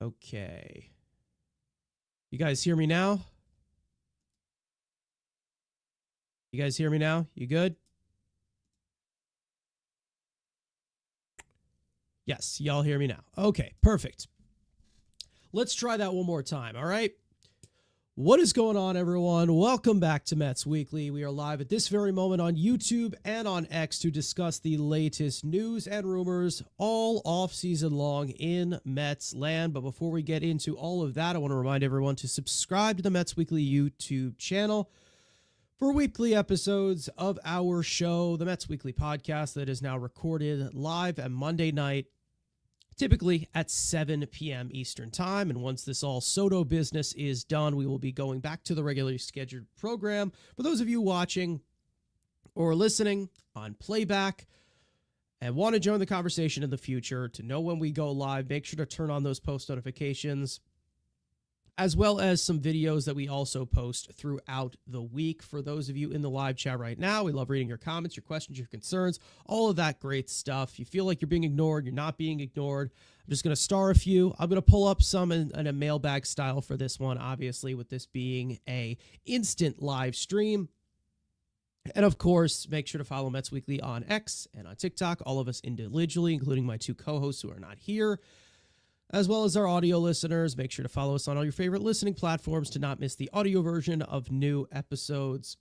Okay. You guys hear me now? You guys hear me now? You good? Yes, y'all hear me now. Okay, perfect. Let's try that one more time, all right? What is going on, everyone? Welcome back to Mets Weekly. We are live at this very moment on YouTube and on X to discuss the latest news and rumors all off-season long in Mets land. But before we get into all of that, I want to remind everyone to subscribe to the Mets Weekly YouTube channel for weekly episodes of our show, the Mets Weekly podcast, that is now recorded live at Monday night, typically at 7 p.m. Eastern time. And once this all Soto business is done, we will be going back to the regularly scheduled program. For those of you watching or listening on playback and want to join the conversation in the future to know when we go live, make sure to turn on those post notifications, as well as some videos that we also post throughout the week. For those of you in the live chat right now, we love reading your comments, your questions, your concerns, all of that great stuff. You feel like you're being ignored, you're not being ignored. I'm just going to star a few. I'm going to pull up some in a mailbag style for this one, obviously, with this being a instant live stream. And of course, make sure to follow Mets Weekly on X and on TikTok, all of us individually, including my two co-hosts who are not here, as well as our audio listeners. Make sure to follow us on all your favorite listening platforms to not miss the audio version of new episodes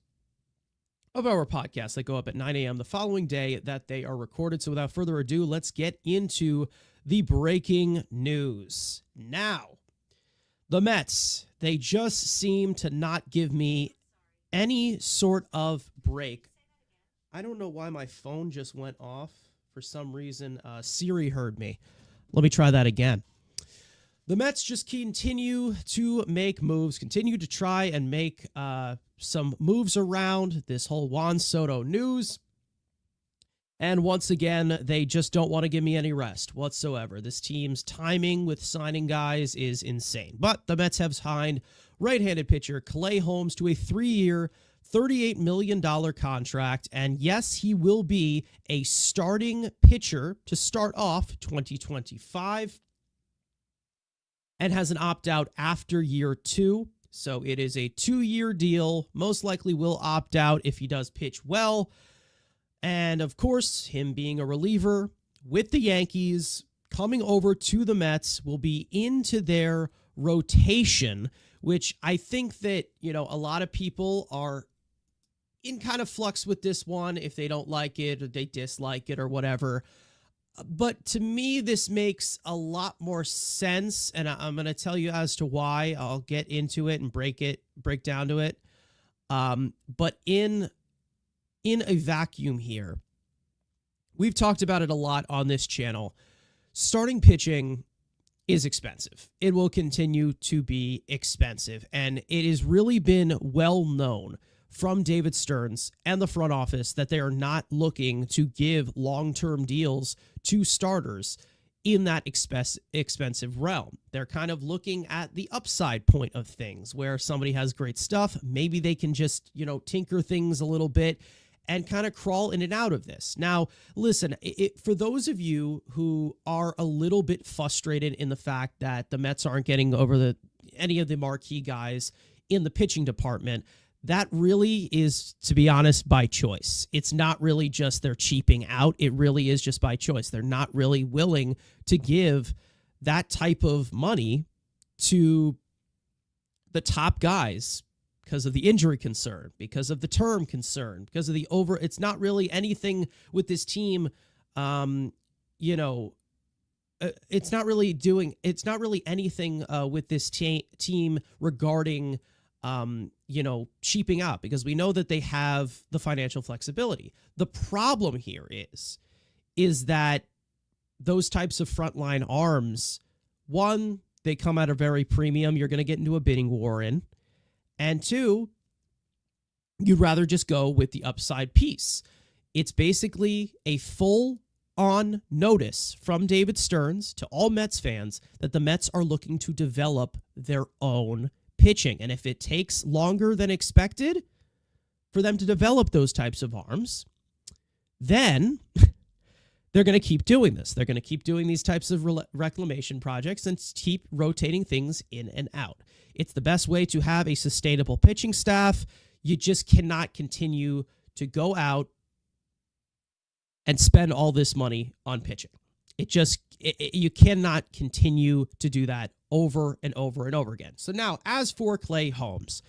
of our podcast that go up at 9 a.m. the following day that they are recorded. So without further ado, let's get into the breaking news. Now, the Mets, they just seem to not give me any sort of break. I don't know why my phone just went off. For some reason, Siri heard me. Let me try that again. The Mets just continue to make moves, continue to try and make some moves around this whole Juan Soto news. And once again, they just don't want to give me any rest whatsoever. This team's timing with signing guys is insane. But the Mets have signed right-handed pitcher Clay Holmes to a 3-year, $38 million contract. And yes, he will be a starting pitcher to start off 2025. And has an opt-out after year 2. So it is a 2-year deal. Most likely will opt out if he does pitch well. And of course, him being a reliever with the Yankees, coming over to the Mets, will be into their rotation, which I think that, a lot of people are in kind of flux with this one if they don't like it or they dislike it or whatever. But to me, this makes a lot more sense, and I'm going to tell you as to why. I'll get into it and break down to it. But in a vacuum here, we've talked about it a lot on this channel. Starting pitching is expensive. It will continue to be expensive, and it has really been well known from David Stearns and the front office that they are not looking to give long-term deals to starters in that expensive realm. They're kind of looking at the upside point of things where somebody has great stuff. Maybe they can just, tinker things a little bit and kind of crawl in and out of this. Now, listen, for those of you who are a little bit frustrated in the fact that the Mets aren't getting over any of the marquee guys in the pitching department, that really is, to be honest, by choice. It's not really just they're cheaping out. It really is just by choice. They're not really willing to give that type of money to the top guys because of the injury concern, because of the term concern, because of it's not really anything with this team, it's not really anything with this team regarding cheaping out, because we know that they have the financial flexibility. The problem here is that those types of frontline arms, one, they come at a very premium. You're going to get into a bidding war in. And two, you'd rather just go with the upside piece. It's basically a full-on notice from David Stearns to all Mets fans that the Mets are looking to develop their own pitching. And if it takes longer than expected for them to develop those types of arms, then they're going to keep doing this. They're going to keep doing these types of reclamation projects and keep rotating things in and out. It's the best way to have a sustainable pitching staff. You just cannot continue to go out and spend all this money on pitching. You cannot continue to do that over and over and over again. So now, as for Clay Holmes,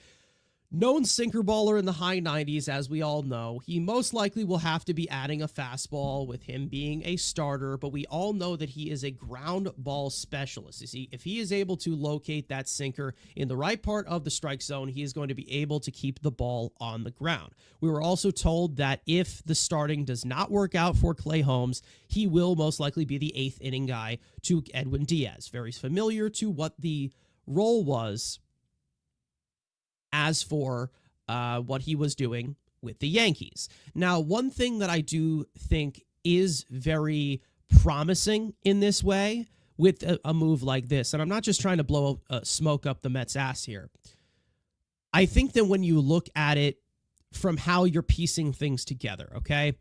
known sinker baller in the high 90s, as we all know, he most likely will have to be adding a fastball with him being a starter, but we all know that he is a ground ball specialist. You see, if he is able to locate that sinker in the right part of the strike zone, he is going to be able to keep the ball on the ground. We were also told that if the starting does not work out for Clay Holmes, he will most likely be the 8th inning guy to Edwin Diaz. Very familiar to what the role was as for what he was doing with the Yankees. Now, one thing that I do think is very promising in this way with a move like this, and I'm not just trying to blow smoke up the Mets' ass here. I think that when you look at it from how you're piecing things together, okay,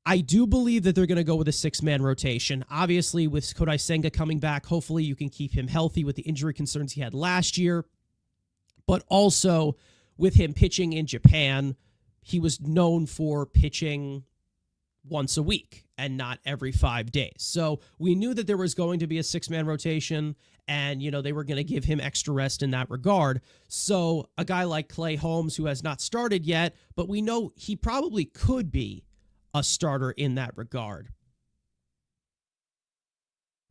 I do believe that they're going to go with a 6-man rotation. Obviously, with Kodai Senga coming back, hopefully you can keep him healthy with the injury concerns he had last year. But also with him pitching in Japan, he was known for pitching once a week and not every 5 days. So we knew that there was going to be a 6-man rotation and, they were going to give him extra rest in that regard. So a guy like Clay Holmes, who has not started yet, but we know he probably could be a starter in that regard.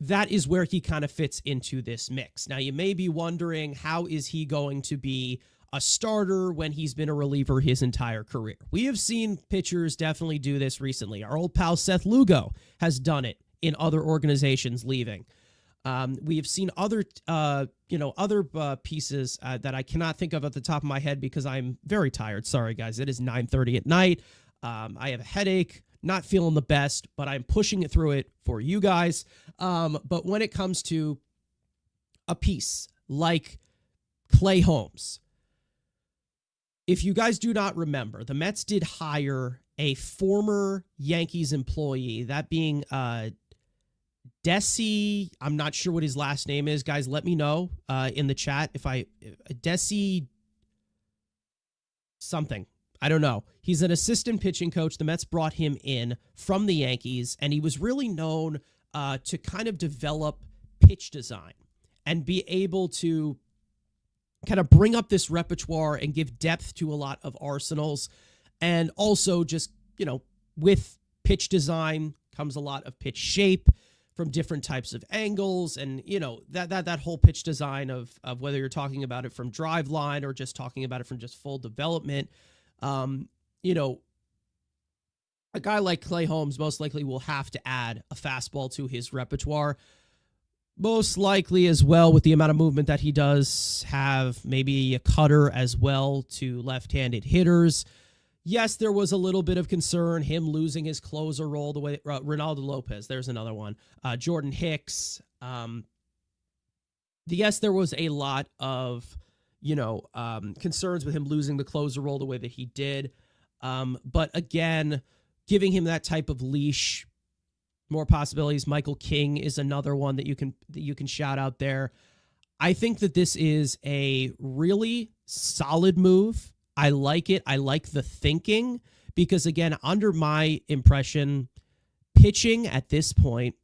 That is where he kind of fits into this mix. Now, you may be wondering, how is he going to be a starter when he's been a reliever his entire career? We have seen pitchers definitely do this recently. Our old pal Seth Lugo has done it in other organizations leaving. We have seen other pieces that I cannot think of at the top of my head because I'm very tired. Sorry, guys. It is 9:30 at night. I have a headache. Not feeling the best, but I'm pushing it through it for you guys. But when it comes to a piece like Clay Holmes, if you guys do not remember, the Mets did hire a former Yankees employee, that being Desi. I'm not sure what his last name is. Guys, let me know in the chat Desi something. I don't know. He's an assistant pitching coach. The Mets brought him in from the Yankees, and he was really known to kind of develop pitch design and be able to kind of bring up this repertoire and give depth to a lot of arsenals. And also just, with pitch design comes a lot of pitch shape from different types of angles. And, that whole pitch design of whether you're talking about it from drive line or just talking about it from just full development. A guy like Clay Holmes most likely will have to add a fastball to his repertoire. Most likely as well, with the amount of movement that he does have, maybe a cutter as well to left-handed hitters. Yes, there was a little bit of concern, him losing his closer role the way Ronaldo Lopez, there's another one. Jordan Hicks. Yes, there was a lot of concerns with him losing the closer role the way that he did. But again, giving him that type of leash, more possibilities. Michael King is another one that you can shout out there. I think that this is a really solid move. I like it. I like the thinking because, again, under my impression, pitching at this point,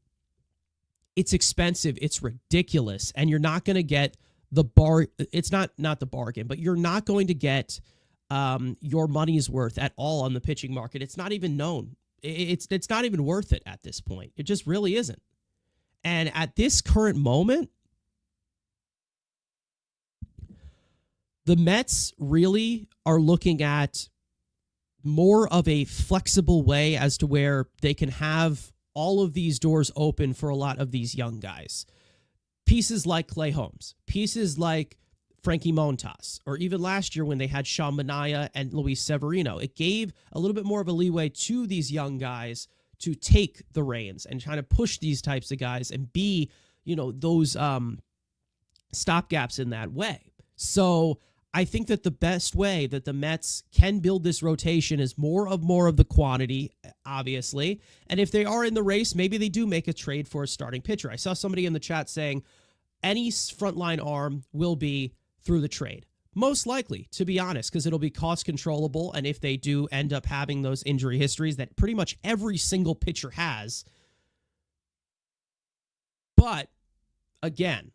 it's expensive. It's ridiculous. And you're not going to get it's not the bargain, but you're not going to get your money's worth at all on the pitching market. It's not even known. It's not even worth it at this point. It just really isn't. And at this current moment, the Mets really are looking at more of a flexible way as to where they can have all of these doors open for a lot of these young guys. Pieces like Clay Holmes, pieces like Frankie Montas, or even last year when they had Sean Manaea and Luis Severino. It gave a little bit more of a leeway to these young guys to take the reins and try to push these types of guys and be, those stopgaps in that way. So I think that the best way that the Mets can build this rotation is more of the quantity, obviously. And if they are in the race, maybe they do make a trade for a starting pitcher. I saw somebody in the chat saying any frontline arm will be through the trade. Most likely, to be honest, because it'll be cost controllable. And if they do end up having those injury histories that pretty much every single pitcher has. But again,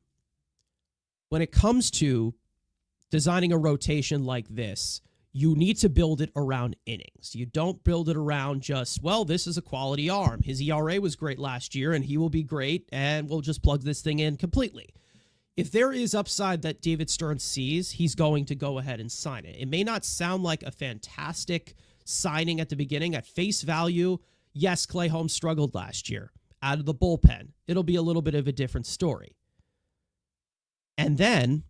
when it comes to designing a rotation like this, you need to build it around innings. You don't build it around just, well, this is a quality arm. His ERA was great last year, and he will be great, and we'll just plug this thing in completely. If there is upside that David Stearns sees, he's going to go ahead and sign it. It may not sound like a fantastic signing at the beginning. At face value, yes, Clay Holmes struggled last year out of the bullpen. It'll be a little bit of a different story. And then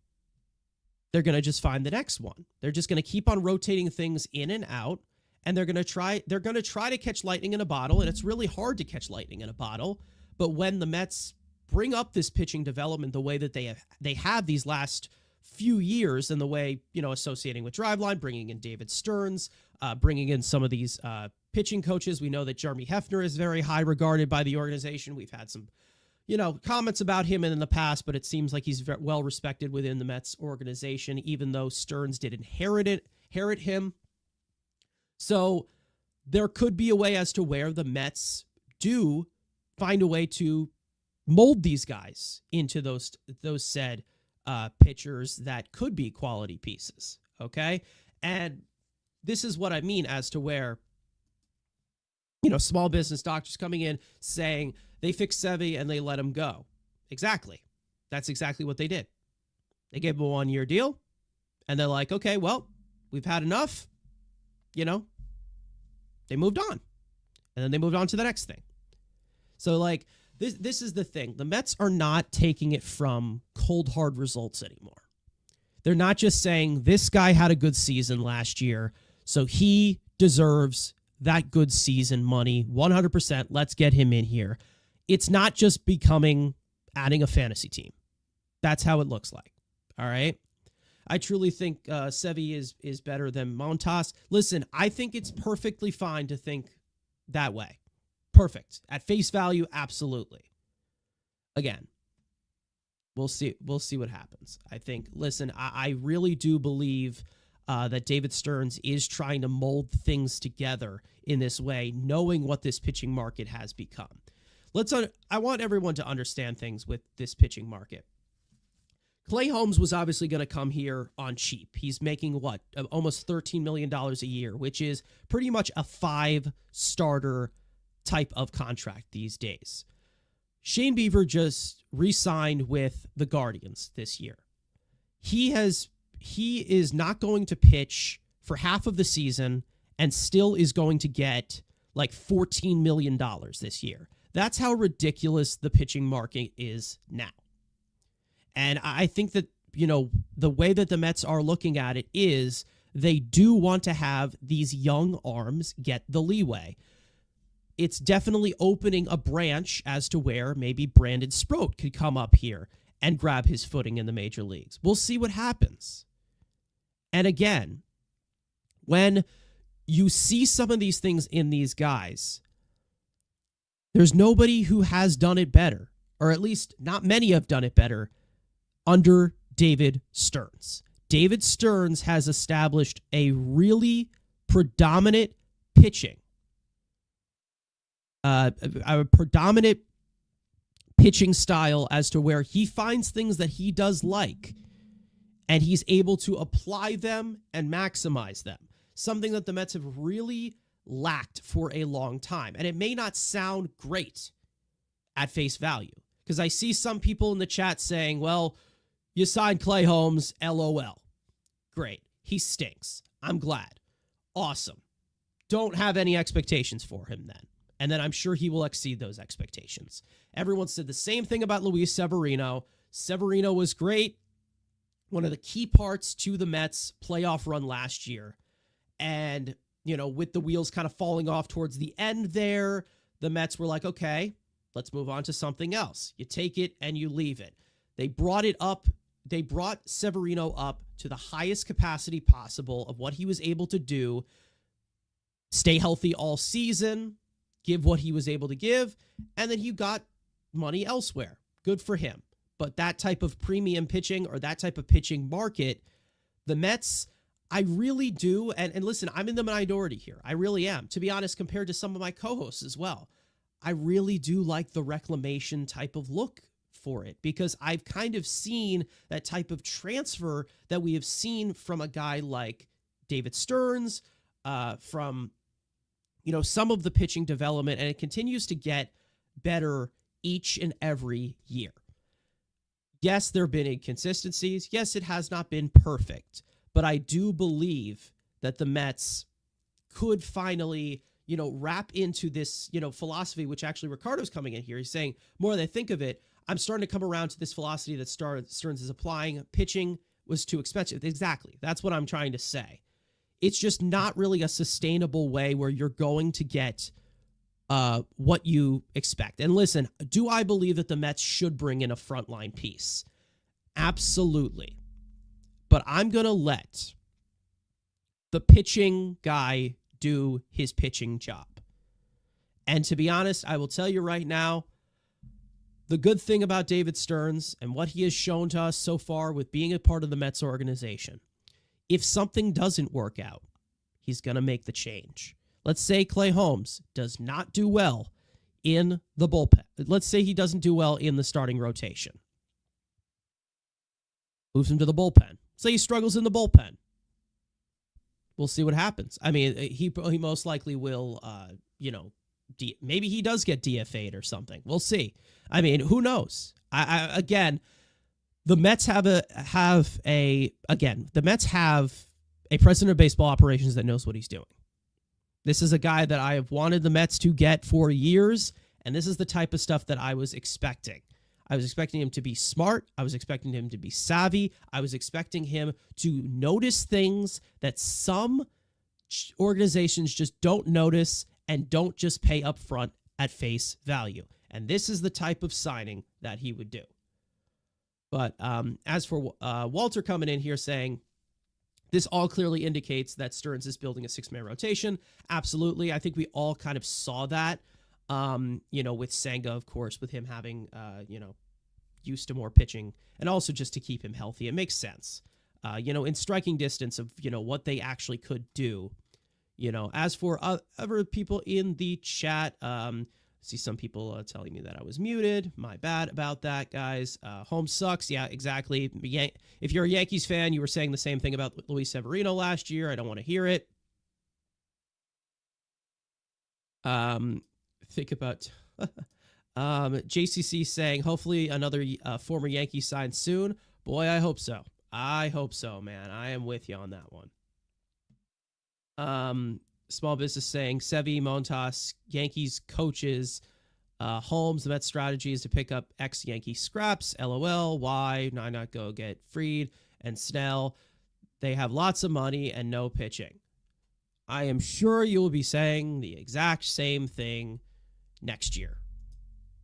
they're going to just find the next one. They're just going to keep on rotating things in and out, and they're going to try to catch lightning in a bottle, and it's really hard to catch lightning in a bottle. But when the Mets bring up this pitching development the way that they have these last few years, and the way, associating with Driveline, bringing in David Stearns, bringing in some of these pitching coaches. We know that Jeremy Hefner is very high regarded by the organization. We've had some comments about him in the past, but it seems like he's very well respected within the Mets organization, even though Stearns did inherit him. So there could be a way as to where the Mets do find a way to mold these guys into those said pitchers that could be quality pieces. Okay. And this is what I mean as to where, small business doctors coming in saying they fixed Sevy and they let him go. Exactly. That's exactly what they did. They gave him a 1-year deal, and they're like, okay, well, we've had enough. They moved on. And then they moved on to the next thing. So, this is the thing. The Mets are not taking it from cold, hard results anymore. They're not just saying, this guy had a good season last year, so he deserves that good season money, 100%. Let's get him in here. It's not just adding a fantasy team. That's how it looks like. All right. I truly think Sevy is better than Montas. Listen, I think it's perfectly fine to think that way. Perfect. At face value, absolutely. Again, we'll see what happens. I think, listen, I really do believe that David Stearns is trying to mold things together in this way, knowing what this pitching market has become. I want everyone to understand things with this pitching market. Clay Holmes was obviously going to come here on cheap. He's making almost $13 million a year, which is pretty much a 5-starter type of contract these days. Shane Bieber just re-signed with the Guardians this year. He is not going to pitch for half of the season and still is going to get like $14 million this year. That's how ridiculous the pitching market is now. And I think that, the way that the Mets are looking at it is they do want to have these young arms get the leeway. It's definitely opening a branch as to where maybe Brandon Sproat could come up here and grab his footing in the major leagues. We'll see what happens. And again, when you see some of these things in these guys, there's nobody who has done it better, or at least not many have done it better, under David Stearns. David Stearns has established a really predominant pitching, a predominant pitching style as to where he finds things that he does like, and he's able to apply them and maximize them. Something that the Mets have really lacked for a long time. And it may not sound great at face value, because I see some people in the chat saying, well, you signed Clay Holmes, LOL. Great. He stinks. I'm glad. Awesome. Don't have any expectations for him then. And then I'm sure he will exceed those expectations. Everyone said the same thing about Luis Severino. Severino was great. One of the key parts to the Mets playoff run last year. And, with the wheels kind of falling off towards the end there, the Mets were like, okay, let's move on to something else. You take it and you leave it. They brought it up they brought Severino up to the highest capacity possible of what he was able to do, stay healthy all season, give what he was able to give, and then he got money elsewhere. Good for him. But that type of premium pitching or that type of pitching market, the Mets, I really do, and listen, I'm in the minority here. I really am. To be honest, compared to some of my co-hosts as well, I really do like the reclamation type of look for it because I've kind of seen that type of transfer that we have seen from a guy like David Stearns, from some of the pitching development, and it continues to get better each and every year. Yes, there have been inconsistencies. Yes, it has not been perfect, but I do believe that the Mets could finally, wrap into this, philosophy, which actually Ricardo's coming in here. He's saying, more than I think of it, I'm starting to come around to this philosophy that Stearns is applying. Pitching was too expensive. Exactly. That's what I'm trying to say. It's just not really a sustainable way where you're going to get what you expect. And listen, do I believe that the Mets should bring in a frontline piece? Absolutely. But I'm going to let the pitching guy do his pitching job. And to be honest, I will tell you right now, the good thing about David Stearns and what he has shown to us so far with being a part of the Mets organization, if something doesn't work out, he's going to make the change. Let's say Clay Holmes does not do well in the bullpen. Let's say he doesn't do well in the starting rotation. Moves him to the bullpen. Say he struggles in the bullpen. We'll see what happens. I mean, he most likely will, maybe he does get DFA'd or something. We'll see. I mean, who knows? Again, the Mets have a president of baseball operations that knows what he's doing. This is a guy that I have wanted the Mets to get for years, and this is the type of stuff that I was expecting. I was expecting him to be smart. I was expecting him to be savvy. I was expecting him to notice things that some organizations just don't notice and don't just pay up front at face value. And this is the type of signing that he would do. But as for Walter coming in here saying, this all clearly indicates that Stearns is building a six-man rotation. Absolutely. I think we all kind of saw that, with Senga, of course, with him having, used to more pitching and also just to keep him healthy. It makes sense, in striking distance of, what they actually could do. As for other people in the chat, see some people telling me that I was muted. My bad about that, guys. Holmes sucks. Yeah, exactly. If you're a Yankees fan, you were saying the same thing about Luis Severino last year. I don't want to hear it. Think about JCC saying, hopefully another former Yankee signed soon. Boy, I hope so. I hope so, man. I am with you on that one. Small business saying, Sevy, Montas, Yankees coaches, Holmes, the Mets strategy is to pick up ex-Yankee scraps. LOL. Why not go get Fried and Snell? They have lots of money and no pitching. I am sure you will be saying the exact same thing next year.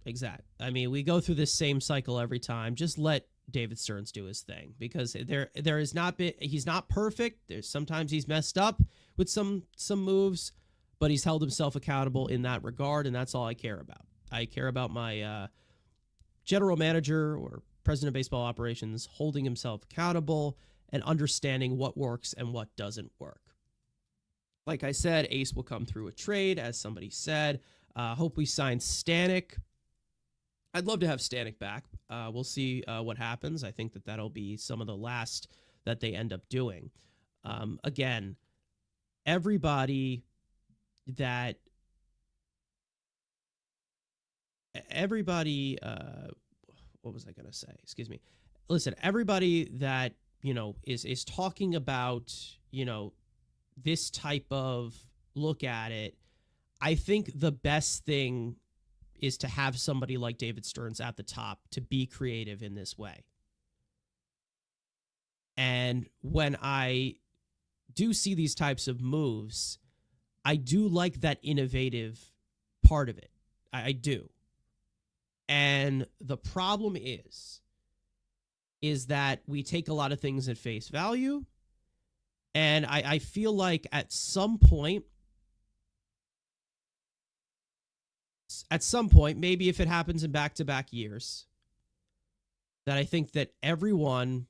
Exact. I mean, we go through this same cycle every time. Just let David Stearns do his thing because there has not been. He's not perfect. Sometimes he's messed up with some moves, but he's held himself accountable in that regard, and that's all I care about. I care about my general manager or president of baseball operations holding himself accountable and understanding what works and what doesn't work. Like I said, Ace will come through a trade, as somebody said. Hope we sign Stanek. I'd love to have Stanek back. We'll see what happens. I think that'll be some of the last that they end up doing. Again, everybody, what was I going to say? Excuse me. Listen, everybody that, is talking about, this type of look at it, I think the best thing is to have somebody like David Stearns at the top to be creative in this way. And when I do see these types of moves, I do like that innovative part of it. I do. And the problem is is that we take a lot of things at face value. And I feel like at some point, maybe if it happens in back-to-back years, that I think that everyone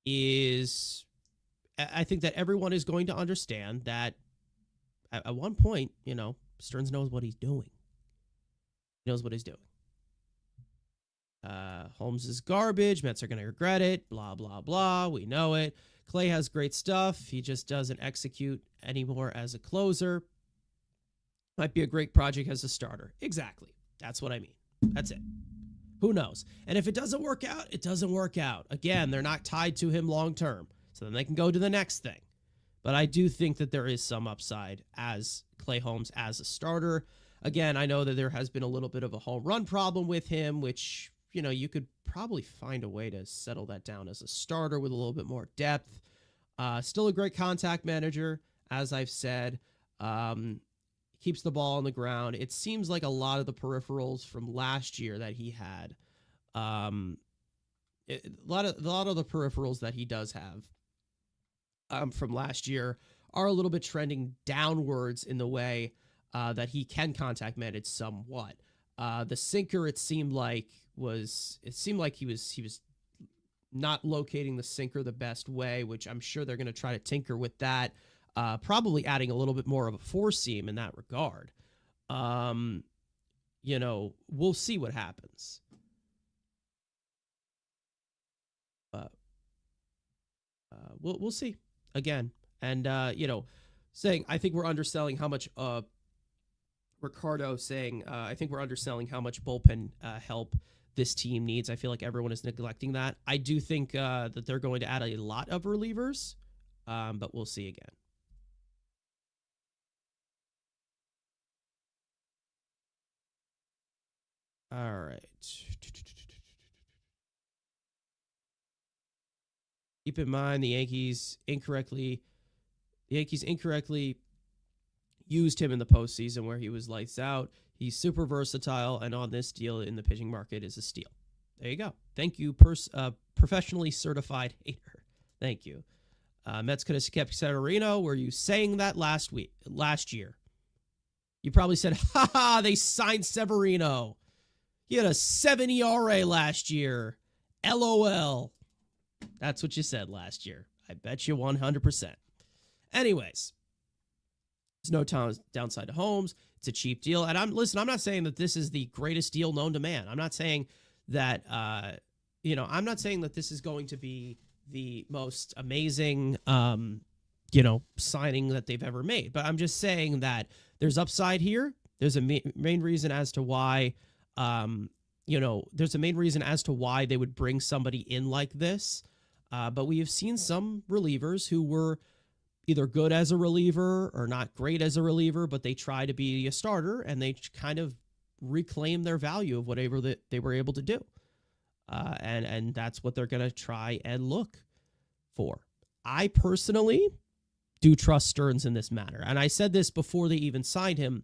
is going to understand that at one point, Stearns knows what he's doing. He knows what he's doing. Holmes is garbage. Mets are going to regret it. Blah, blah, blah. We know it. Clay has great stuff. He just doesn't execute anymore as a closer. Might be a great project as a starter. Exactly. That's what I mean. That's it. Who knows? And if it doesn't work out, it doesn't work out. Again, they're not tied to him long term. So then they can go to the next thing. But I do think that there is some upside as Clay Holmes as a starter. Again, I know that there has been a little bit of a home run problem with him, which, you could probably find a way to settle that down as a starter with a little bit more depth. Still a great contact manager, as I've said. Keeps the ball on the ground. It seems like a lot of the peripherals from last year that he had, a lot of the peripherals that he does have from last year are a little bit trending downwards in the way that he can contact manage somewhat. The sinker, it seemed like he was not locating the sinker the best way, which I'm sure they're going to try to tinker with that. Probably adding a little bit more of a four seam in that regard. We'll see what happens. We'll see again. And, saying, I think we're underselling how much, Ricardo saying, I think we're underselling how much bullpen help this team needs. I feel like everyone is neglecting that. I do think that they're going to add a lot of relievers, but we'll see again. All right. Keep in mind the Yankees incorrectly used him in the postseason where he was lights out. He's super versatile, and on this deal in the pitching market is a steal. There you go. Thank you, professionally certified hater. Thank you. Mets could have kept Severino. Were you saying that last year? You probably said, ha, they signed Severino. He had a 7 ERA last year. LOL. That's what you said last year. I bet you 100%. Anyways, there's no downside to Holmes. It's a cheap deal. And I'm not saying that this is the greatest deal known to man. I'm not saying that, I'm not saying that this is going to be the most amazing, signing that they've ever made. But I'm just saying that there's upside here. There's a main reason as to why, there's a main reason as to why they would bring somebody in like this. But we have seen some relievers who were either good as a reliever or not great as a reliever, but they try to be a starter and they kind of reclaim their value of whatever that they were able to do. And that's what they're going to try and look for. I personally do trust Stearns in this matter. And I said this before they even signed him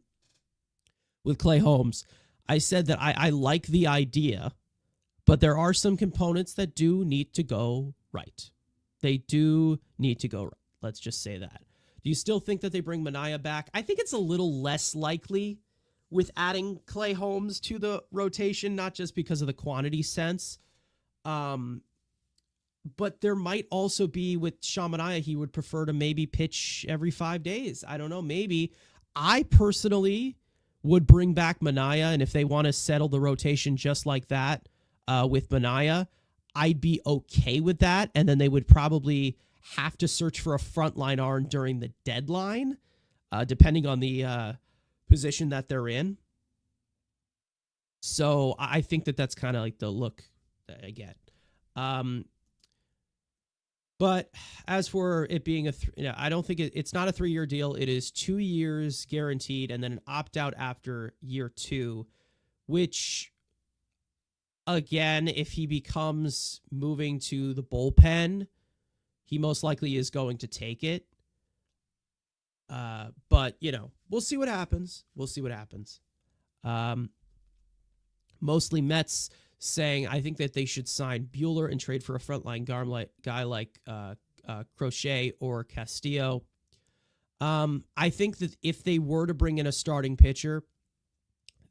with Clay Holmes. I said that I like the idea, but there are some components that do need to go right. They do need to go right. Let's just say that. Do you still think that they bring Manaea back? I think it's a little less likely with adding Clay Holmes to the rotation, not just because of the quantity sense. But there might also be with Sean Manaea, he would prefer to maybe pitch every 5 days. I don't know, maybe. I personally would bring back Manaea, and if they want to settle the rotation just like that with Manaea, I'd be okay with that, and then they would probably have to search for a frontline arm during the deadline, depending on the position that they're in. So I think that that's kind of like the look that I get. But as for it being I don't think it's not a 3-year deal. It is 2 years guaranteed and then an opt-out after year 2, which, again, if he becomes moving to the bullpen, he most likely is going to take it. But, we'll see what happens. Mostly Mets saying I think that they should sign Bueller and trade for a frontline guy like Crochet or Castillo. I think that if they were to bring in a starting pitcher,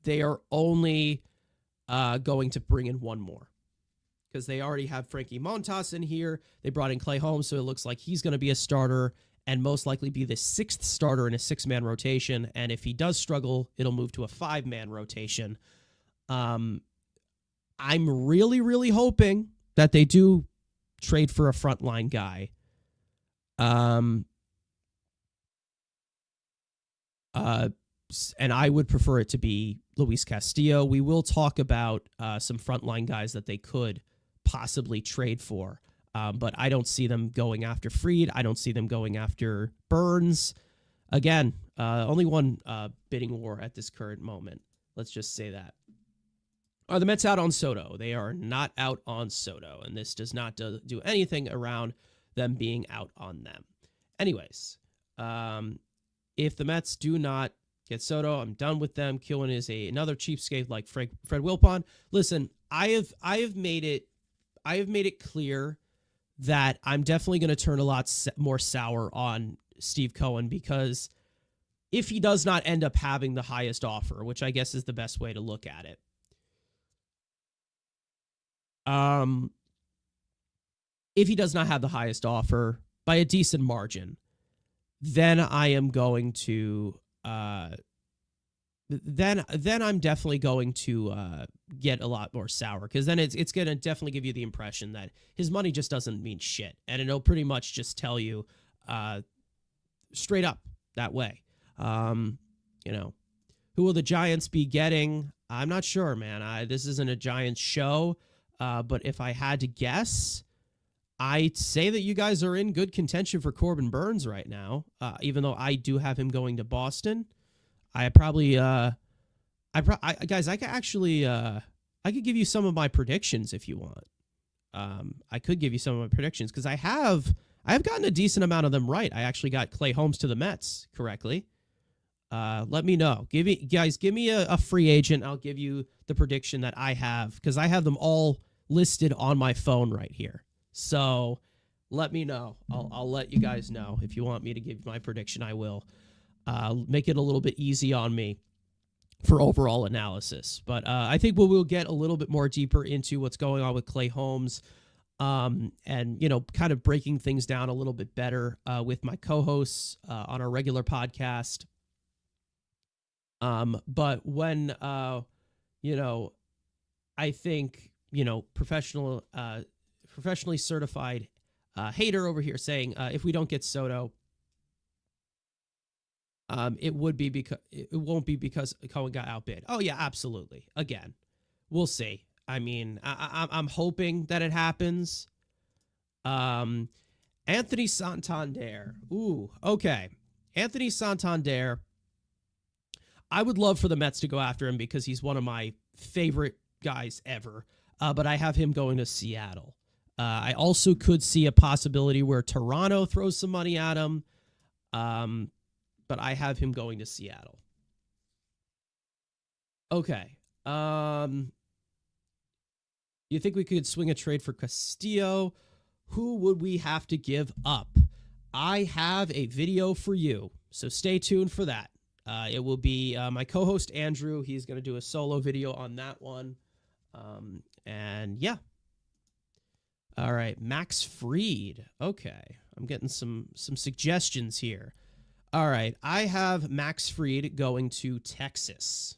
they are only going to bring in one more, because they already have Frankie Montas in here. They brought in Clay Holmes, so it looks like he's going to be a starter and most likely be the 6th starter in a 6-man rotation. And if he does struggle, it'll move to a 5-man rotation. I'm really, really hoping that they do trade for a frontline guy. And I would prefer it to be Luis Castillo. We will talk about some frontline guys that they could possibly trade for. But I don't see them going after Fried. I don't see them going after Burns. Again, only one bidding war at this current moment. Let's just say that. Are the Mets out on Soto? They are not out on Soto, and this does not do anything around them being out on them. Anyways, if the Mets do not get Soto, I'm done with them. Killen is another cheapskate like Fred Wilpon. Listen, I have made it clear that I'm definitely going to turn a lot more sour on Steve Cohen, because if he does not end up having the highest offer, which I guess is the best way to look at it, if he does not have the highest offer by a decent margin, then I am going to then I'm definitely going to get a lot more sour, because then it's going to definitely give you the impression that his money just doesn't mean shit, and it'll pretty much just tell you straight up that way. Who will the Giants be getting? I'm not sure, man. This isn't a Giants show, but if I had to guess, I'd say that you guys are in good contention for Corbin Burns right now, even though I do have him going to Boston. I probably, guys, I could actually, I could give you some of my predictions if you want. I could give you some of my predictions, because I have gotten a decent amount of them right. I actually got Clay Holmes to the Mets correctly. Let me know. Give me a free agent. I'll give you the prediction that I have, because I have them all listed on my phone right here. So let me know. I'll let you guys know. If you want me to give my prediction, I will. Make it a little bit easy on me for overall analysis. But I think we'll get a little bit more deeper into what's going on with Clay Holmes, and, kind of breaking things down a little bit better with my co-hosts on our regular podcast. But when, I think, professionally certified hater over here saying if we don't get Soto, it won't be because Cohen got outbid. Oh yeah, absolutely. Again, we'll see. I mean, I'm hoping that it happens. Anthony Santander. Ooh, okay. Anthony Santander. I would love for the Mets to go after him, because he's one of my favorite guys ever. But I have him going to Seattle. I also could see a possibility where Toronto throws some money at him. But I have him going to Seattle. Okay. You think we could swing a trade for Castillo? Who would we have to give up? I have a video for you, so stay tuned for that. It will be my co-host Andrew. He's going to do a solo video on that one. And yeah. All right, Max Fried. Okay, I'm getting some suggestions here. All right, I have Max Fried going to Texas.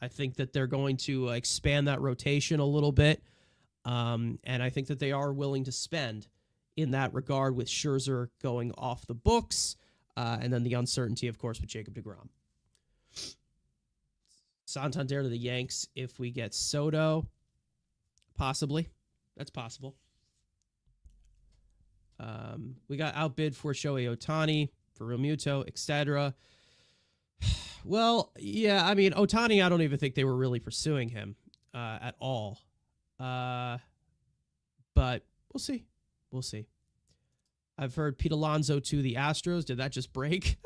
I think that they're going to expand that rotation a little bit, and I think that they are willing to spend in that regard, with Scherzer going off the books, and then the uncertainty, of course, with Jacob deGrom. Santander to the Yanks if we get Soto. Possibly. That's possible. We got outbid for Shohei Ohtani, for Realmuto, etc. Well, yeah, I mean, Ohtani, I don't even think they were really pursuing him at all. But we'll see. We'll see. I've heard Pete Alonso to the Astros. Did that just break?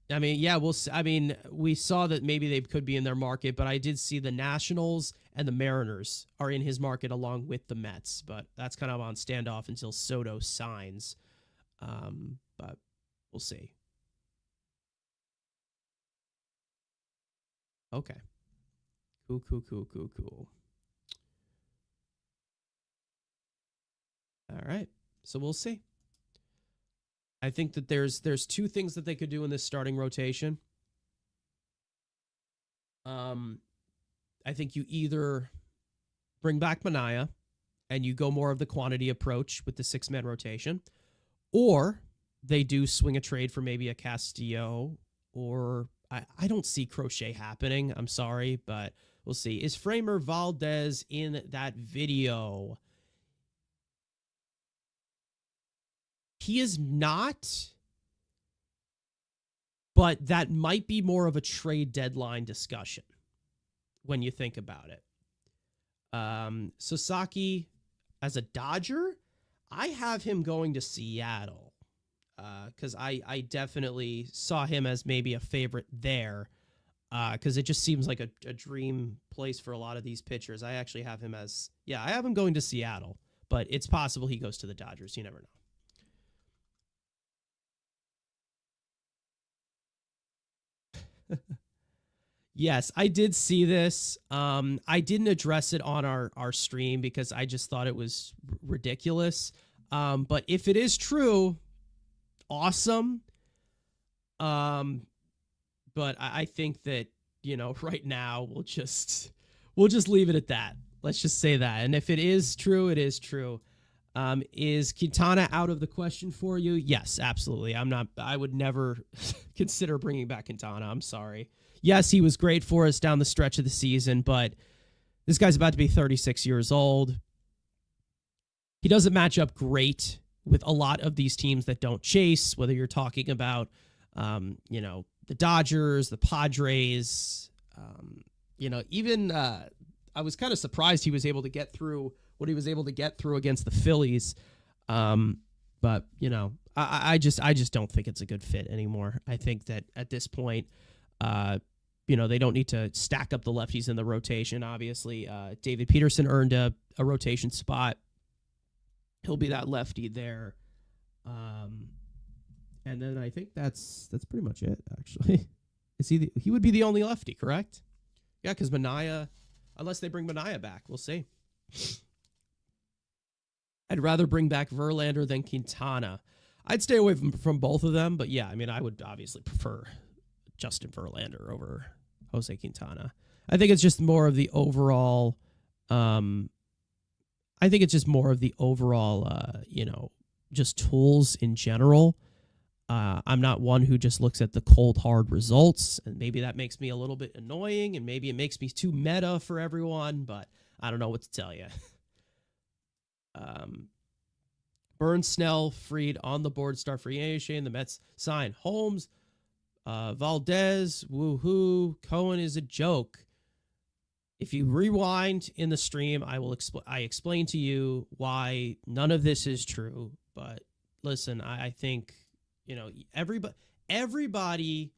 I mean, yeah, I mean, we saw that maybe they could be in their market, but I did see the Nationals and the Mariners are in his market along with the Mets, but that's kind of on standoff until Soto signs. But we'll see. Okay. Cool, cool, cool, cool, cool. All right. So we'll see. I think that there's two things that they could do in this starting rotation. Um, I think you either bring back Mania and you go more of the quantity approach with the 6-man rotation, or they do swing a trade for maybe a Castillo, or I don't see Crochet happening. I'm sorry, but we'll see. Is Framer Valdez in that video? He is not, but that might be more of a trade deadline discussion when you think about it. Sasaki as a Dodger, I have him going to Seattle because I definitely saw him as maybe a favorite there because it just seems like a dream place for a lot of these pitchers. I actually have him as, I have him going to Seattle, but it's possible he goes to the Dodgers. You never know. Yes, I did see this. I didn't address it on our stream because I just thought it was ridiculous. But if it is true, awesome. But I think that, right now we'll just leave it at that. Let's just say that. And if it is true, it is true. Is Quintana out of the question for you? Yes, absolutely. I would never consider bringing back Quintana. I'm sorry. Yes, he was great for us down the stretch of the season, but this guy's about to be 36 years old. He doesn't match up great with a lot of these teams that don't chase, whether you're talking about, the Dodgers, the Padres, even I was kind of surprised he was able to get through what he was able to get through against the Phillies. But, I just don't think it's a good fit anymore. I think that at this point, they don't need to stack up the lefties in the rotation. Obviously, David Peterson earned a rotation spot. He'll be that lefty there. And then I think that's pretty much it, actually. He would be the only lefty, correct? Yeah, because Mania, unless they bring Mania back, we'll see. I'd rather bring back Verlander than Quintana. I'd stay away from both of them, but yeah, I mean, I would obviously prefer Justin Verlander over Jose Quintana. I think it's just more of the overall, just tools in general. I'm not one who just looks at the cold, hard results, and maybe that makes me a little bit annoying, and maybe it makes me too meta for everyone, but I don't know what to tell you. Burns, Snell, Fried on the board, start free agent. The Mets sign Holmes, Valdez, woohoo. Cohen is a joke. If you rewind in the stream, I explain to you why none of this is true. But listen, I think everybody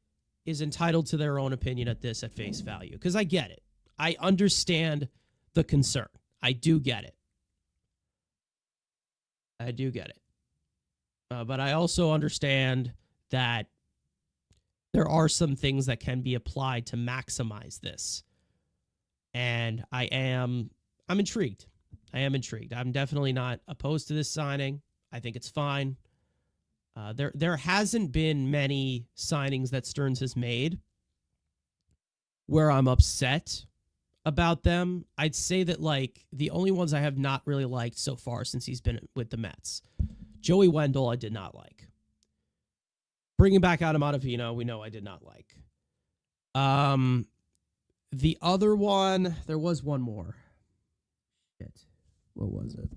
is entitled to their own opinion at this at face value because I get it. I understand the concern. I do get it. But I also understand that there are some things that can be applied to maximize this. And I'm intrigued. I am intrigued. I'm definitely not opposed to this signing. I think it's fine. There hasn't been many signings that Stearns has made where I'm upset about them. I'd say that the only ones I have not really liked so far since he's been with the Mets. Joey Wendell, I did not like. Bringing back Adam Ottavino, we know I did not like. The other one, there was one more. Shit. What was it?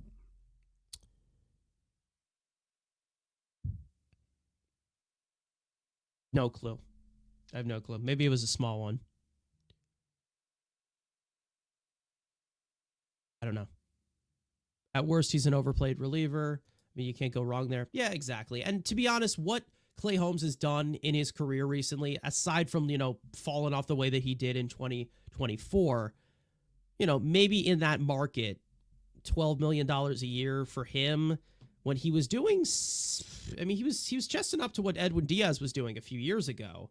No clue. I have no clue. Maybe it was a small one. I don't know. At worst, he's an overplayed reliever. I mean, you can't go wrong there. Yeah, exactly. And to be honest, what Clay Holmes has done in his career recently, aside from, falling off the way that he did in 2024, maybe in that market, $12 million a year for him when he was doing, he was chesting up to what Edwin Diaz was doing a few years ago.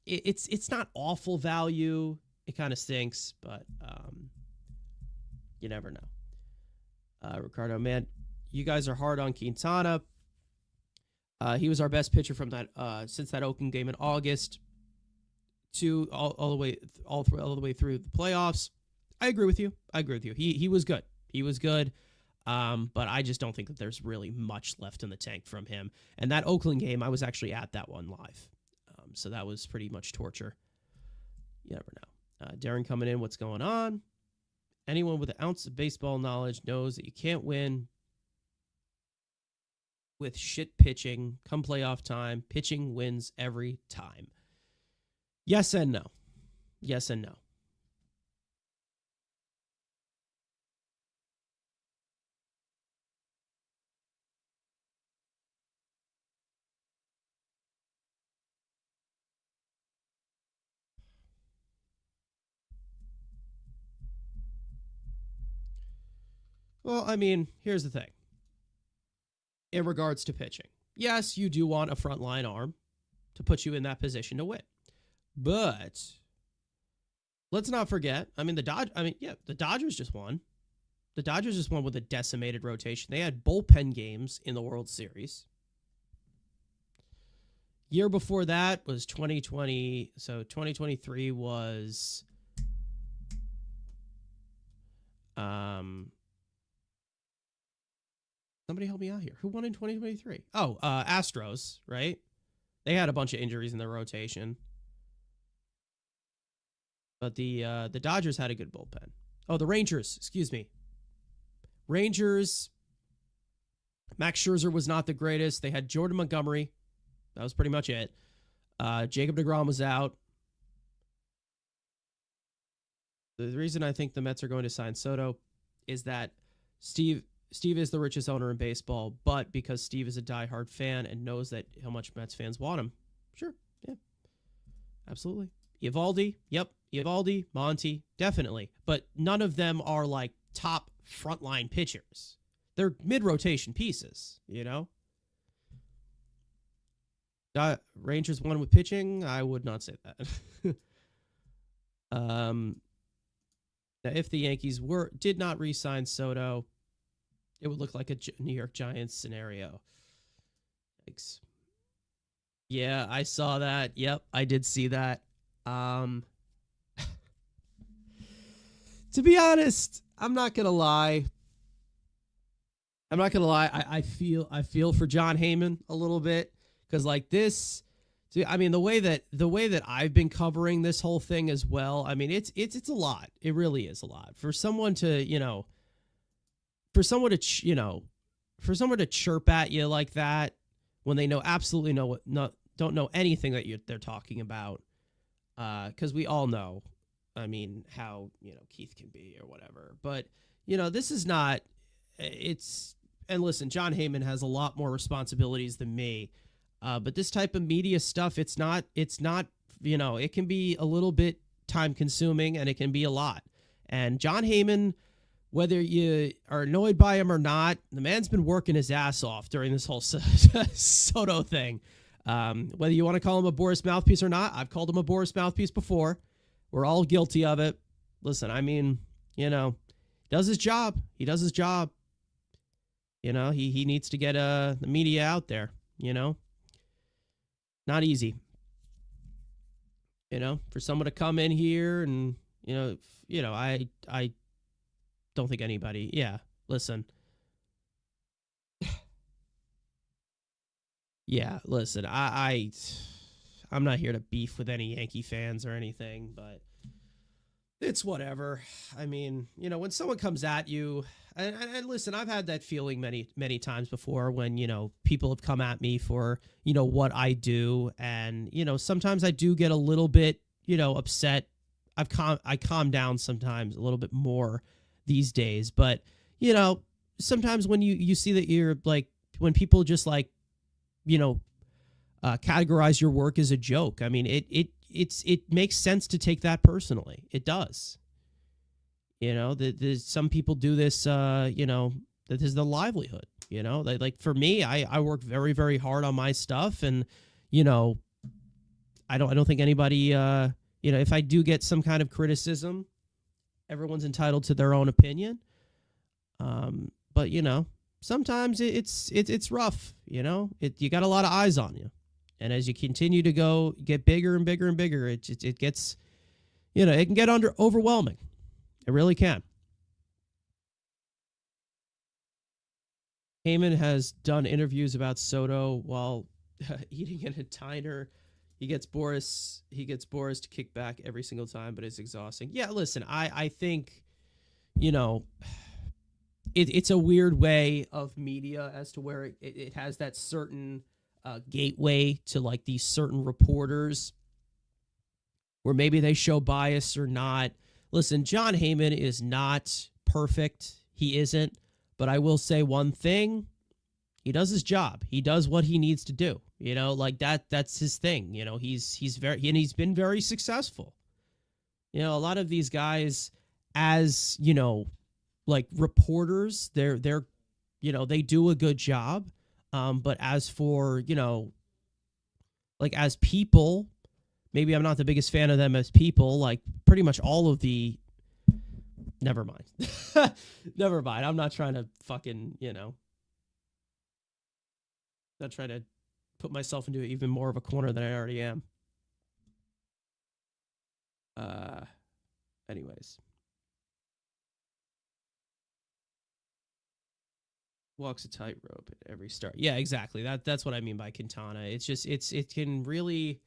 It's not awful value. It kind of stinks, but you never know. Ricardo, man, you guys are hard on Quintana. He was our best pitcher from that since that Oakland game in August to all the way through the playoffs. I agree with you. He was good. But I just don't think that there's really much left in the tank from him. And that Oakland game, I was actually at that one live. So that was pretty much torture. You never know. Darren coming in, what's going on? Anyone with an ounce of baseball knowledge knows that you can't win with shit pitching. Come playoff time, pitching wins every time. Yes and no. Yes and no. Well, here's the thing. In regards to pitching, yes, you do want a frontline arm to put you in that position to win. But let's not forget, the Dodgers just won. The Dodgers just won with a decimated rotation. They had bullpen games in the World Series. Year before that was 2020. So 2023 was somebody help me out here. Who won in 2023? Oh, Astros, right? They had a bunch of injuries in their rotation. But the Dodgers had a good bullpen. Oh, the Rangers, excuse me. Rangers, Max Scherzer was not the greatest. They had Jordan Montgomery. That was pretty much it. Jacob deGrom was out. The reason I think the Mets are going to sign Soto is that Steve is the richest owner in baseball, but because Steve is a diehard fan and knows that how much Mets fans want him. Sure, yeah, absolutely. Eovaldi, yep. Eovaldi, Monty, definitely. But none of them are like top frontline pitchers. They're mid-rotation pieces, Rangers won with pitching? I would not say that. Now, if the Yankees did not re-sign Soto, it would look like a New York Giants scenario. Thanks. Yeah, I saw that. Yep, I did see that. To be honest, I'm not gonna lie. I feel for John Heyman a little bit because like this. The way that I've been covering this whole thing as well. It's a lot. It really is a lot for someone to for someone to chirp at you like that when they know absolutely don't know anything that they're talking about. Because we all know, how Keith can be or whatever. But this is not. And listen, John Heyman has a lot more responsibilities than me. But this type of media stuff, it's not, it can be a little bit time consuming and it can be a lot. And John Heyman, whether you are annoyed by him or not, the man's been working his ass off during this whole Soto thing. Whether you want to call him a Boris mouthpiece or not, I've called him a Boris mouthpiece before. We're all guilty of it. Listen, does his job. He does his job. He needs to get the media out there, Not easy. For someone to come in here and, I don't think anybody, yeah, listen. Yeah, listen, I'm not here to beef with any Yankee fans or anything, but it's whatever. When someone comes at you, and listen, I've had that feeling many, many times before when, people have come at me for, what I do. And, sometimes I do get a little bit, upset. I calm down sometimes a little bit more these days. But, sometimes when you see that you're like, when people just like categorize your work as a joke. I mean, it makes sense to take that personally. It does. Some people do this. That is the livelihood. Like for me, I work very, very hard on my stuff, and I don't think anybody. If I do get some kind of criticism, everyone's entitled to their own opinion. But sometimes it's rough. You got a lot of eyes on you. And as you continue to get bigger and bigger and bigger, it gets, it can get overwhelming. It really can. Heyman has done interviews about Soto while eating in a diner. He gets Boris to kick back every single time, but it's exhausting. Yeah, listen, I think, it's a weird way of media as to where it has that certain gateway to like these certain reporters where maybe they show bias or not. Listen, John Heyman is not perfect. He isn't. But I will say one thing. He does his job. He does what he needs to do. Like that's his thing. He's been very successful. A lot of these guys as, like reporters, they're they do a good job. But as for, like as people, maybe I'm not the biggest fan of them as people. Like pretty much all of the, never mind. Never mind. I'm not trying to fucking, not trying to put myself into even more of a corner than I already am. Anyways. Walks a tightrope at every start. Yeah, exactly. That's what I mean by Quintana. It's just it can really,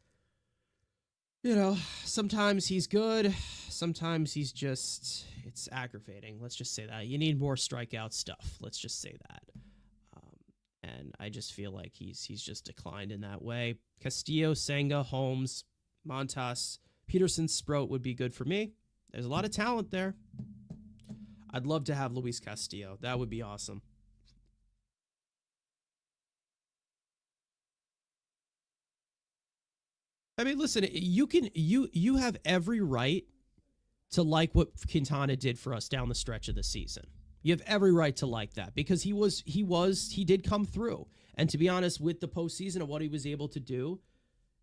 sometimes he's good, sometimes it's aggravating. Let's just say that. You need more strikeout stuff. Let's just say that. And I just feel like he's just declined in that way. Castillo, Senga, Holmes, Montas, Peterson, Sproat would be good for me. There's a lot of talent there. I'd love to have Luis Castillo. That would be awesome. I mean, listen, you have every right to like what Quintana did for us down the stretch of the season. You have every right to like that because he did come through. And to be honest, with the postseason and what he was able to do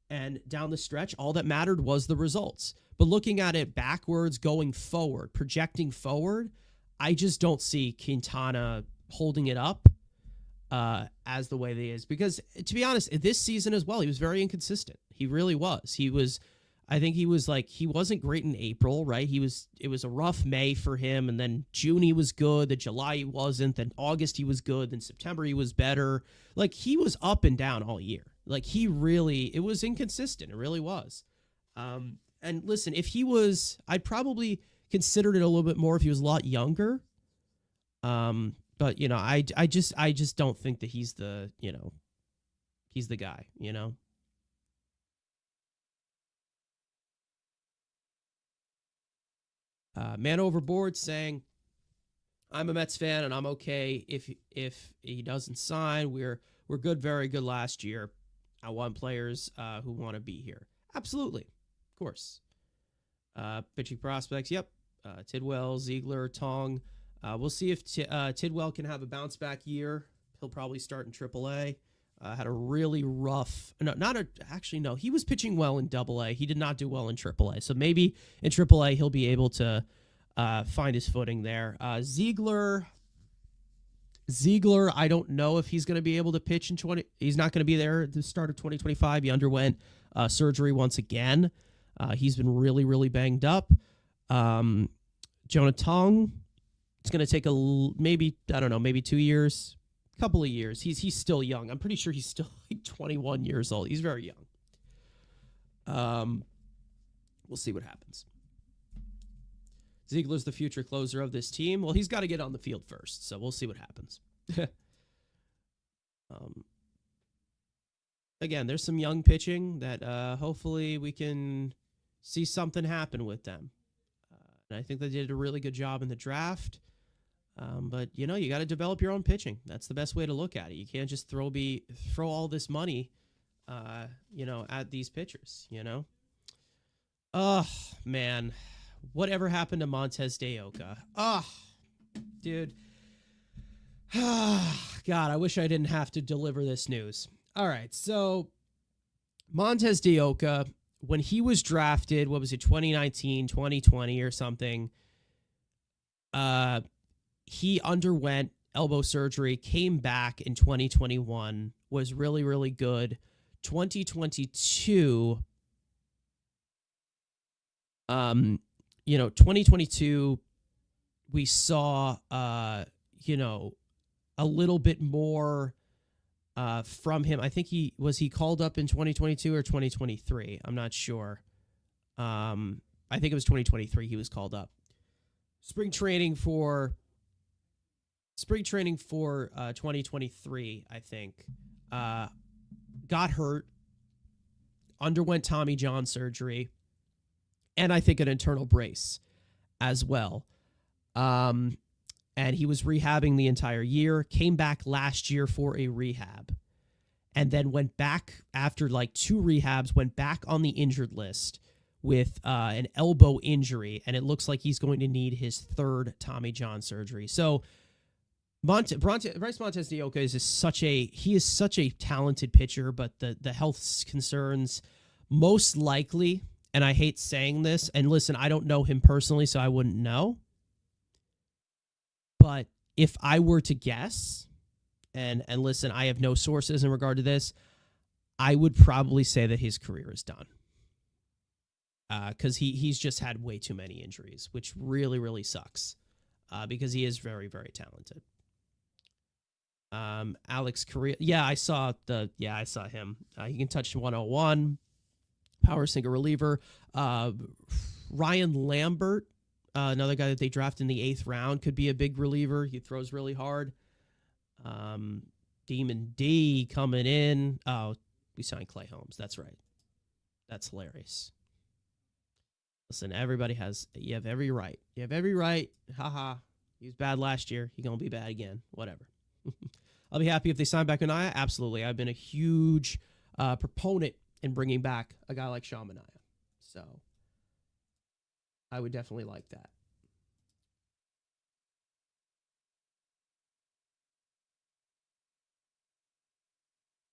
and down the stretch, all that mattered was the results. But looking at it backwards, going forward, projecting forward, I just don't see Quintana holding it up as the way that he is. Because to be honest, this season as well, he was very inconsistent. He really was. I think he wasn't great in April, right? It was a rough May for him. And then June he was good. Then July he wasn't. Then August he was good. Then September he was better. Like he was up and down all year. Like it was inconsistent. It really was. And listen, I'd probably considered it a little bit more if he was a lot younger. But I just don't think that he's the guy, Man Overboard saying, I'm a Mets fan and I'm okay if he doesn't sign. We're good, very good last year. I want players who want to be here. Absolutely. Of course. Pitching prospects. Yep. Tidwell, Ziegler, Tong. We'll see if Tidwell can have a bounce back year. He'll probably start in AAA. Had a really rough. No. He was pitching well in AA. He did not do well in AAA. So maybe in AAA he'll be able to find his footing there. Ziegler. I don't know if he's going to be able to pitch in 20. He's not going to be there at the start of 2025. He underwent surgery once again. He's been really, really banged up. Jonah Tong. It's going to take maybe 2 years, a couple of years. He's still young. I'm pretty sure he's still like 21 years old. He's very young. We'll see what happens. Ziegler's the future closer of this team. Well, he's got to get on the field first, so we'll see what happens. Again, there's some young pitching that hopefully we can see something happen with them. And I think they did a really good job in the draft. But you got to develop your own pitching. That's the best way to look at it. You can't just throw all this money, at these pitchers. Oh man, whatever happened to Montez de Oca? Oh, dude. God, I wish I didn't have to deliver this news. All right, so Montez de Oca, when he was drafted, what was it, 2019, 2020 or something, he underwent elbow surgery, came back in 2021, was really, really good. 2022, 2022, we saw, a little bit more from him. I think he called up in 2022 or 2023. I'm not sure. I think it was 2023 he was called up. Spring training for 2023, I think. Got hurt, underwent Tommy John surgery, and I think an internal brace as well. And he was rehabbing the entire year, came back last year for a rehab, and then went back after like 2 rehabs, went back on the injured list with an elbow injury, and it looks like he's going to need his 3rd Tommy John surgery. So Bryce Montez de Oca is such a talented pitcher, but the health concerns most likely, and I hate saying this, and listen, I don't know him personally, so I wouldn't know. But if I were to guess, and listen, I have no sources in regard to this, I would probably say that his career is done. Because he's just had way too many injuries, which really, really sucks. Because he is very, very talented. Alex Correa, I saw him. He can touch 101, power single reliever. Ryan Lambert, another guy that they drafted in the 8th round, could be a big reliever. He throws really hard. Demon D coming in. Oh, we signed Clay Holmes. That's right. That's hilarious. Listen, you have every right. You have every right. Haha. He was bad last year. He's going to be bad again. Whatever. I'll be happy if they sign back Manaea. Absolutely. I've been a huge proponent in bringing back a guy like Sean Manaea. So I would definitely like that.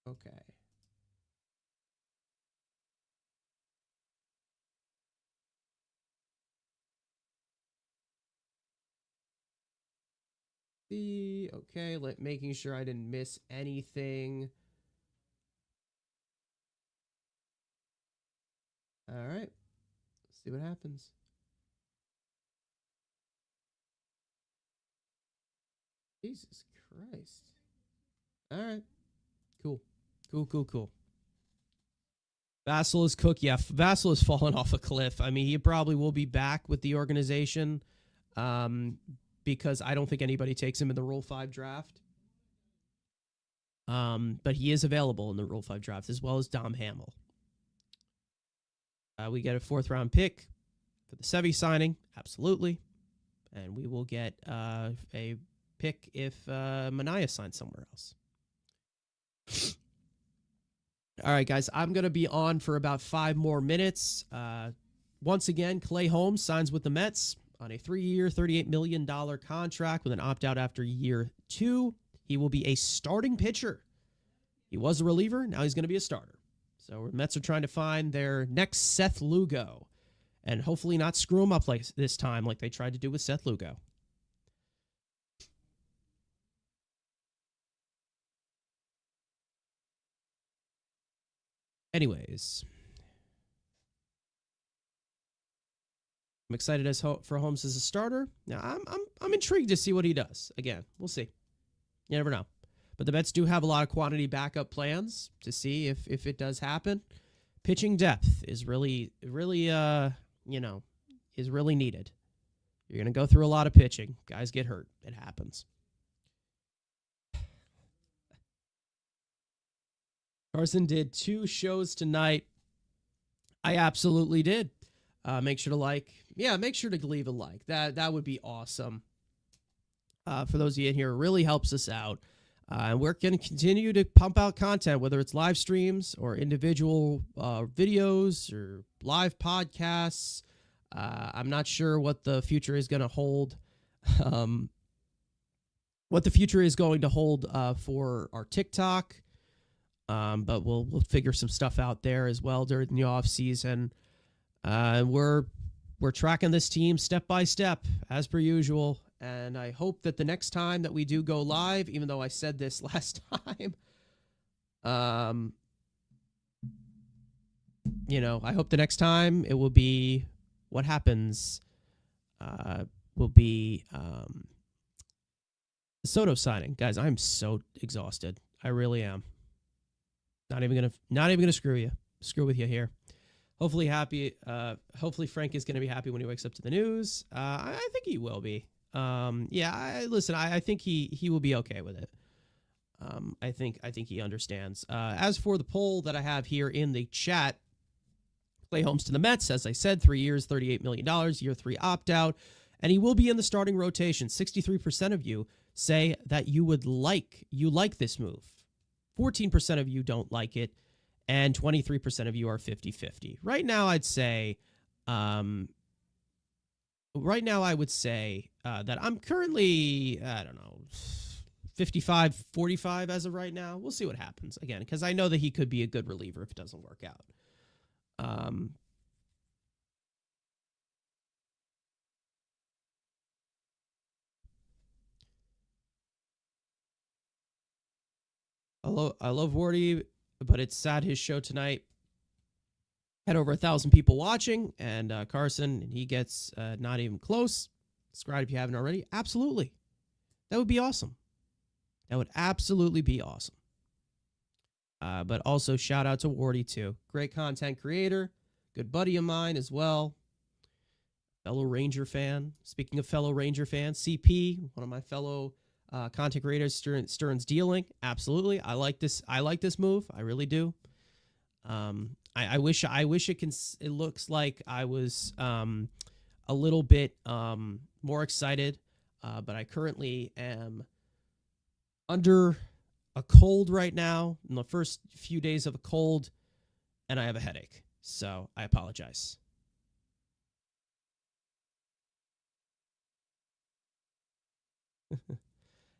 Okay. Okay, making sure I didn't miss anything. All right. Let's see what happens. Jesus Christ. All right. Cool. Vassal is cooked. Yeah, Vassal has fallen off a cliff. I mean, he probably will be back with the organization because I don't think anybody takes him in the Rule 5 draft. But he is available in the Rule 5 draft, as well as Dom Hamill. We get a 4th round pick for the Sevy signing. Absolutely. And we will get a pick if Manaea signs somewhere else. All right, guys, I'm going to be on for about 5 more minutes. Once again, Clay Holmes signs with the Mets on a 3-year, $38 million contract with an opt-out after year 2. He will be a starting pitcher. He was a reliever. Now he's going to be a starter. So the Mets are trying to find their next Seth Lugo and hopefully not screw him up like this time like they tried to do with Seth Lugo. Anyways, I'm excited for Holmes as a starter. Now, I'm intrigued to see what he does. Again, we'll see. You never know. But the Mets do have a lot of quantity backup plans to see if it does happen. Pitching depth is really is really needed. You're going to go through a lot of pitching. Guys get hurt. It happens. Carson did 2 shows tonight. I absolutely did. Make sure to make sure to leave a like. That would be awesome. For those of you in here, it really helps us out. And we're going to continue to pump out content, whether it's live streams or individual videos or live podcasts. I'm not sure what the future is going to hold. What the future is going to hold for our TikTok. But we'll figure some stuff out there as well during the off season. We're tracking this team step by step as per usual. And I hope that the next time that we do go live, even though I said this last time, I hope the next time it will be what happens. Will be the Soto signing, guys. I'm so exhausted. I really am. Not even gonna screw with you here. Hopefully Frank is gonna be happy when he wakes up to the news. I think he will be. I think he will be okay with it. I think he understands. As for the poll that I have here in the chat, Clay Holmes to the Mets, as I said, 3 years, $38 million, year 3 opt-out, and he will be in the starting rotation. 63% of you say that you like this move. 14% of you don't like it, and 23% of you are 50-50. Right now, I'd say, that I'm currently, 55-45 as of right now. We'll see what happens, again, because I know that he could be a good reliever if it doesn't work out. I love Wardy, but it's sad his show tonight had over 1,000 people watching, and Carson, he gets not even close. Subscribe if you haven't already. Absolutely. That would be awesome. That would absolutely be awesome. But also shout out to Wardy too. Great content creator, good buddy of mine as well. Fellow Ranger fan. Speaking of fellow Ranger fans, CP, one of my fellow content creators, Stearns Dealing. Absolutely. I like this move. I really do. I wish it looks like I was a little bit more excited, but I currently am under a cold right now, in the first few days of a cold, and I have a headache. So I apologize.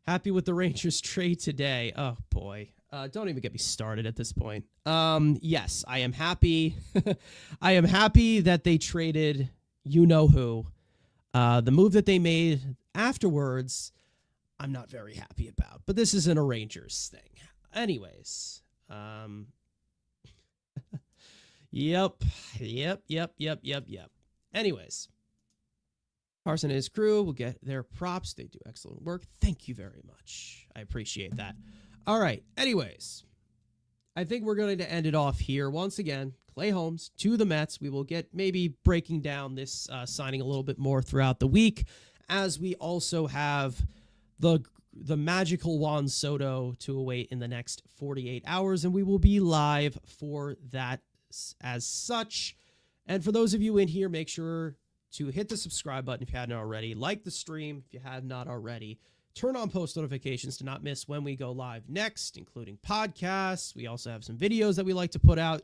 Happy with the Rangers trade today. Oh, boy. Don't even get me started at this point. Yes, I am happy. I am happy that they traded you-know-who. The move that they made afterwards, I'm not very happy about. But this isn't a Rangers thing. Anyways. Yep. Anyways. Carson and his crew will get their props. They do excellent work. Thank you very much. I appreciate that. All right. Anyways, I think we're going to end it off here. Once again, Clay Holmes to the Mets. We will get maybe breaking down this signing a little bit more throughout the week, as we also have the magical Juan Soto to await in the next 48 hours, and we will be live for that as such. And for those of you in here, make sure to hit the subscribe button if you hadn't already. Like the stream if you have not already. Turn on post notifications to not miss when we go live next, including podcasts. We also have some videos that we like to put out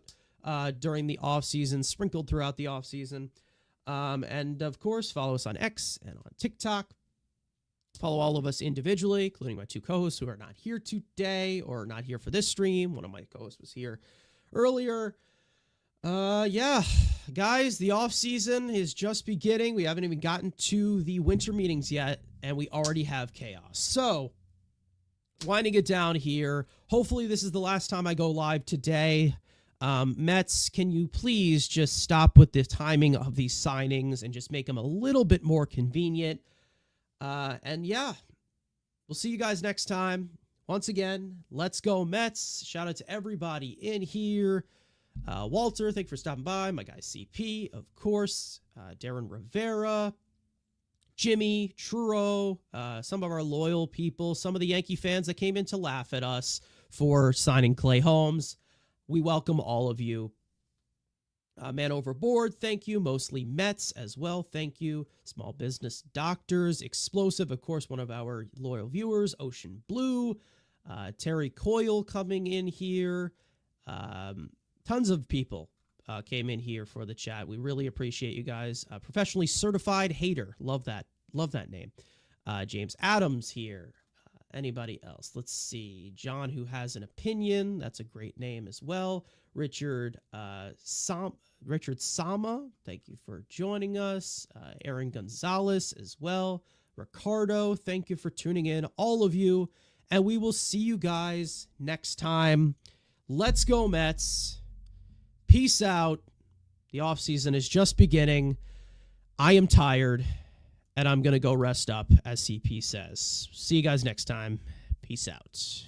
during the off-season, sprinkled throughout the off-season. And, of course, follow us on X and on TikTok. Follow all of us individually, including my two co-hosts who are not here today or not here for this stream. One of my co-hosts was here earlier. Yeah, guys, the off season is just beginning. We haven't even gotten to the winter meetings yet, and we already have chaos. So, winding it down here. Hopefully, this is the last time I go live today. Mets, can you please just stop with the timing of these signings and just make them a little bit more convenient? And yeah, we'll see you guys next time. Once again, let's go Mets. Shout out to everybody in here. Walter, thank you for stopping by. My guy CP, of course. Darren Rivera, Jimmy, Truro, some of our loyal people, some of the Yankee fans that came in to laugh at us for signing Clay Holmes. We welcome all of you. Man Overboard, thank you. Mostly Mets as well, thank you. Small Business Doctors, Explosive, of course, one of our loyal viewers. Ocean Blue, Terry Coyle coming in here. Tons of people came in here for the chat. We really appreciate you guys. Professionally Certified Hater, love that name. James Adams here. Anybody else? Let's see. John, who has an opinion. That's a great name as well. Richard Sama, thank you for joining us. Aaron Gonzalez as well. Ricardo, thank you for tuning in, all of you. And we will see you guys next time. Let's go, Mets. Peace out. The offseason is just beginning. I am tired, and I'm going to go rest up, as CP says. See you guys next time. Peace out.